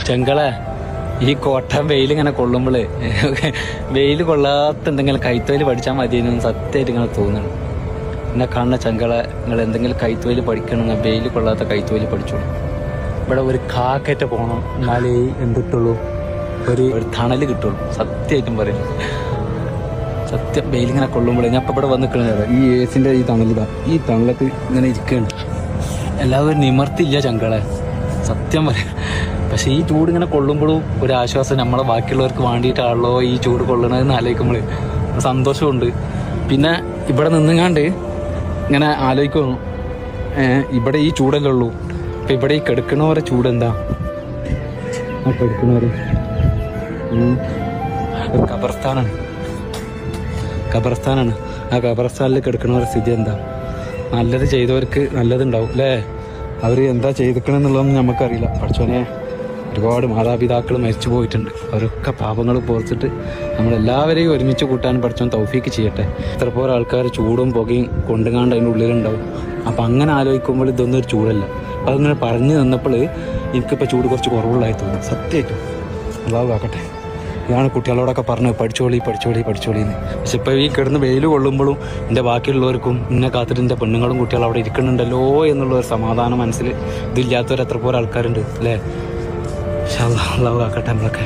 ചെങ്കളെ ഈ കോട്ട വെയിലിങ്ങനെ കൊള്ളുമ്പോൾ വെയിൽ കൊള്ളാത്ത എന്തെങ്കിലും കൈത്തൊഴിൽ പഠിച്ചാൽ മതിയെന്ന് സത്യമായിട്ട് ഇങ്ങനെ തോന്നുന്നു. എന്നെ കാണുന്ന ചെങ്കളെ നിങ്ങൾ എന്തെങ്കിലും കൈത്തൊഴിൽ പഠിക്കണമെങ്കിൽ വെയിൽ കൊള്ളാത്ത കൈത്തൊഴിൽ പഠിച്ചോളൂ. ഇവിടെ ഒരു കാക്കറ്റ പോകണം, എന്നാലേ എന്തിട്ടുള്ളൂ ഒരു തണൽ കിട്ടുള്ളൂ. സത്യമായിട്ടും പറയുന്നു, സത്യം വെയിലിങ്ങനെ കൊള്ളുമ്പോൾ ഞാൻ ഇപ്പം ഇവിടെ വന്ന് നിൽക്കുന്നത് ഈ ഏസിൻ്റെ ഈ തണലിതാ, ഈ തണലത്ത് ഇങ്ങനെ ഇരിക്കുകയാണ്. എല്ലാവരും നിമർത്തില്ല ചെങ്കളെ, സത്യം പറയാം. പക്ഷേ ഈ ചൂട് ഇങ്ങനെ കൊള്ളുമ്പോഴും ഒരു ആശ്വാസം, നമ്മളെ ബാക്കിയുള്ളവർക്ക് വേണ്ടിയിട്ടാണല്ലോ ഈ ചൂട് കൊള്ളണതെന്ന് ആലോചിക്കുമ്പോൾ സന്തോഷമുണ്ട്. പിന്നെ ഇവിടെ നിന്നുങ്ങാണ്ട് ഇങ്ങനെ ആലോചിക്കുന്നു, ഇവിടെ ഈ ചൂടല്ലേ ഉള്ളൂ, അപ്പം ഇവിടെ ഈ കിടക്കണവരെ ചൂടെന്താ? ആ കിടക്കണവരെ ഒരു ഖബർസ്ഥാനാണ്. ആ ഖബർസ്ഥാനിൽ കിടക്കണവരെ സ്ഥിതി എന്താ? നല്ലത് ചെയ്തവർക്ക് നല്ലതുണ്ടാവും അല്ലേ? അവർ എന്താ ചെയ്തിക്കണമെന്നുള്ളതൊന്നും നമുക്കറിയില്ല. പഠിച്ചോനെ, ഒരുപാട് മാതാപിതാക്കൾ മരിച്ചു പോയിട്ടുണ്ട്. അവരൊക്കെ പാപങ്ങൾ പോർത്തിട്ട് നമ്മളെല്ലാവരെയും ഒരുമിച്ച് കൂട്ടാൻ പഠിച്ചോൻ തൗഫീക്ക് ചെയ്യട്ടെ. ഇത്രപോലെ ആൾക്കാർ ചൂടും പുകയും കൊണ്ടുങ്ങാണ്ട് അതിൻ്റെ ഉള്ളിലുണ്ടാവും. അപ്പം അങ്ങനെ ആലോചിക്കുമ്പോൾ ഇതൊന്നും ഒരു ചൂടല്ല. അപ്പം അതിങ്ങനെ പറഞ്ഞു തന്നപ്പോൾ എനിക്കിപ്പോൾ ചൂട് കുറച്ച് കുറവുള്ളതായി തോന്നുന്നു. സത്യമായിട്ടും അള്ളാഹു കാക്കട്ടെ. ഇതാണ് കുട്ടികളോടൊക്കെ പറഞ്ഞത് പഠിച്ചോളി എന്ന്. പക്ഷെ ഇപ്പോൾ ഈ കിടന്ന് വെയിൽ കൊള്ളുമ്പോഴും എൻ്റെ ബാക്കിയുള്ളവർക്കും ഇന്നെ കാത്തിട്ട് എൻ്റെ പെണ്ണുങ്ങളും കുട്ടികളും അവിടെ ഇരിക്കുന്നുണ്ടല്ലോ എന്നുള്ളൊരു സമാധാനം മനസ്സിൽ ഇതില്ലാത്തവർ എത്ര പോലെ ആൾക്കാരുണ്ട് അല്ലേ? അള്ളാഹു കാക്കട്ടെ നമ്മളൊക്കെ.